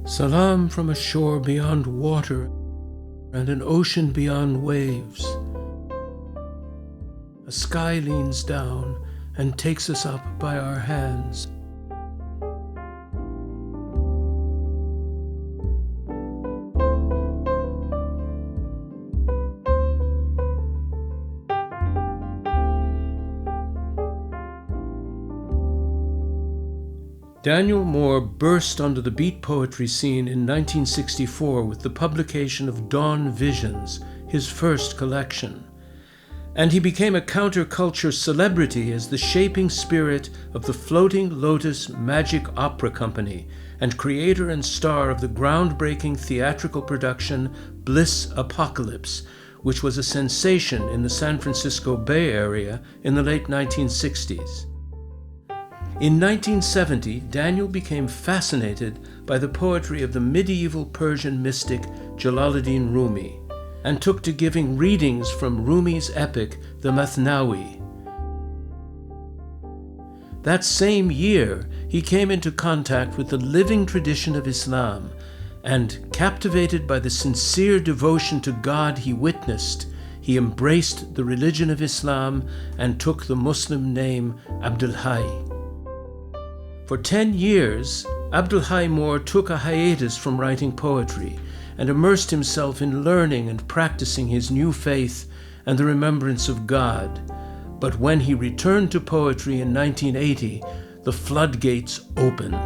Salam from a shore beyond water and an ocean beyond waves. A sky leans down and takes us up by our hands. Daniel Moore burst onto the beat poetry scene in 1964 with the publication of Dawn Visions, his first collection. And he became a counterculture celebrity as the shaping spirit of the Floating Lotus Magic Opera Company and creator and star of the groundbreaking theatrical production Bliss Apocalypse, which was a sensation in the San Francisco Bay Area in the late 1960s. In 1970, Daniel became fascinated by the poetry of the medieval Persian mystic Jalaluddin Rumi and took to giving readings from Rumi's epic, the Mathnawi. That same year, he came into contact with the living tradition of Islam and, captivated by the sincere devotion to God he witnessed, he embraced the religion of Islam and took the Muslim name Abdal-Hayy. For 10 years, Abdal-Hayy Moore took a hiatus from writing poetry and immersed himself in learning and practicing his new faith and the remembrance of God. But when he returned to poetry in 1980, the floodgates opened.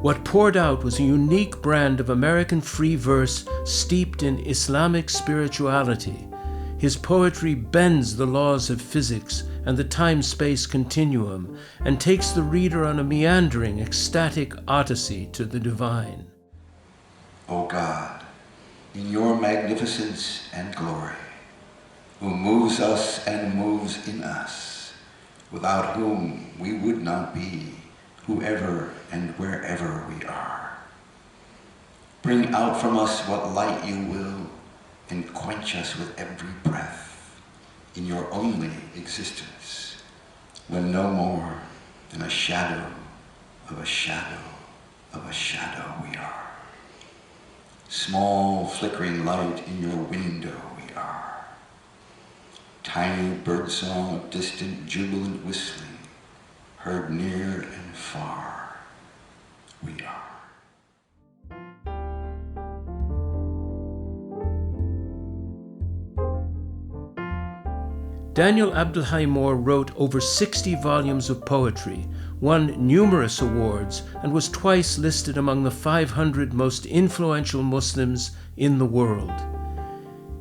What poured out was a unique brand of American free verse steeped in Islamic spirituality. His poetry bends the laws of physics and the time-space continuum and takes the reader on a meandering, ecstatic odyssey to the divine. O God, in your magnificence and glory, who moves us and moves in us, without whom we would not be, whoever and wherever we are. Bring out from us what light you will, and quench us with every breath in your only existence, when no more than a shadow of a shadow of a shadow we are. Small flickering light in your window we are. Tiny birdsong of distant jubilant whistling, heard near and far, we are. Daniel Abdal-Hayy Moore wrote over 60 volumes of poetry, won numerous awards, and was twice listed among the 500 most influential Muslims in the world.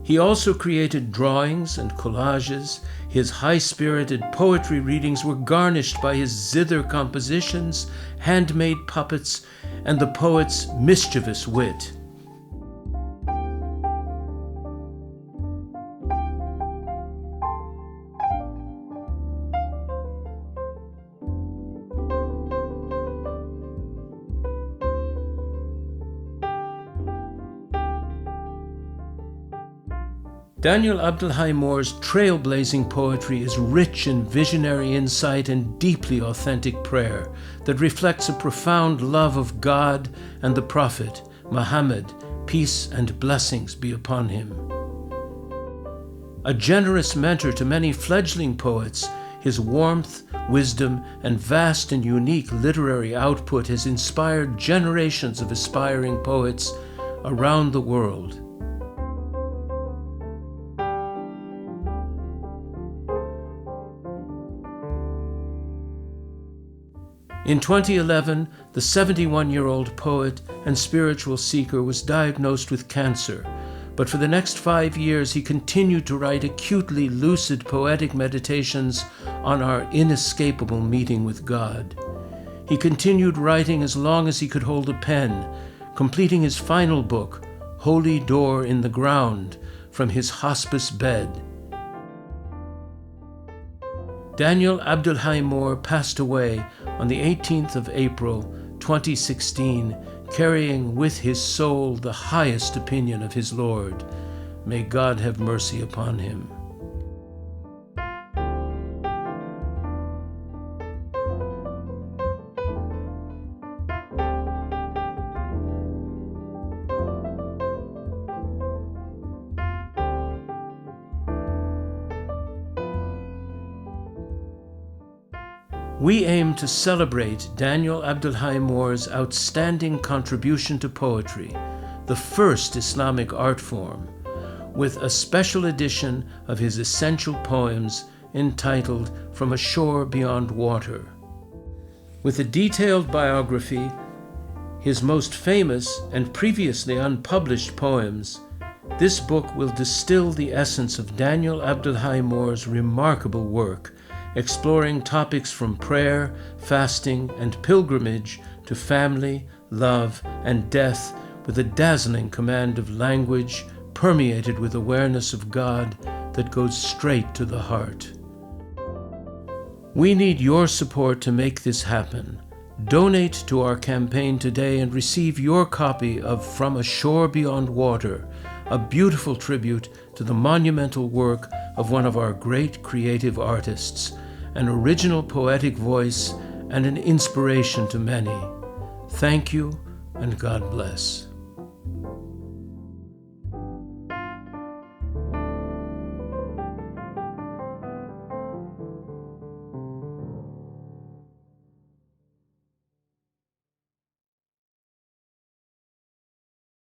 He also created drawings and collages. His high-spirited poetry readings were garnished by his zither compositions, handmade puppets, and the poet's mischievous wit. Daniel Abdal-Hayy Moore's trailblazing poetry is rich in visionary insight and deeply authentic prayer that reflects a profound love of God and the Prophet, Muhammad, peace and blessings be upon him. A generous mentor to many fledgling poets, his warmth, wisdom, and vast and unique literary output has inspired generations of aspiring poets around the world. In 2011, the 71-year-old poet and spiritual seeker was diagnosed with cancer, but for the next 5 years he continued to write acutely lucid poetic meditations on our inescapable meeting with God. He continued writing as long as he could hold a pen, completing his final book, Holy Door in the Ground, from his hospice bed. Daniel Abdal-Hayy Moore passed away on the 18th of April, 2016, carrying with his soul the highest opinion of his Lord. May God have mercy upon him. We aim to celebrate Daniel Abdal-Hayy Moore's outstanding contribution to poetry, the first Islamic art form, with a special edition of his essential poems entitled From a Shore Beyond Water. With a detailed biography, his most famous and previously unpublished poems, this book will distill the essence of Daniel Abdal-Hayy Moore's remarkable work, exploring topics from prayer, fasting, and pilgrimage to family, love, and death with a dazzling command of language permeated with awareness of God that goes straight to the heart. We need your support to make this happen. Donate to our campaign today and receive your copy of From a Shore Beyond Water, a beautiful tribute to the monumental work of one of our great creative artists, an original poetic voice and an inspiration to many. Thank you, and God bless.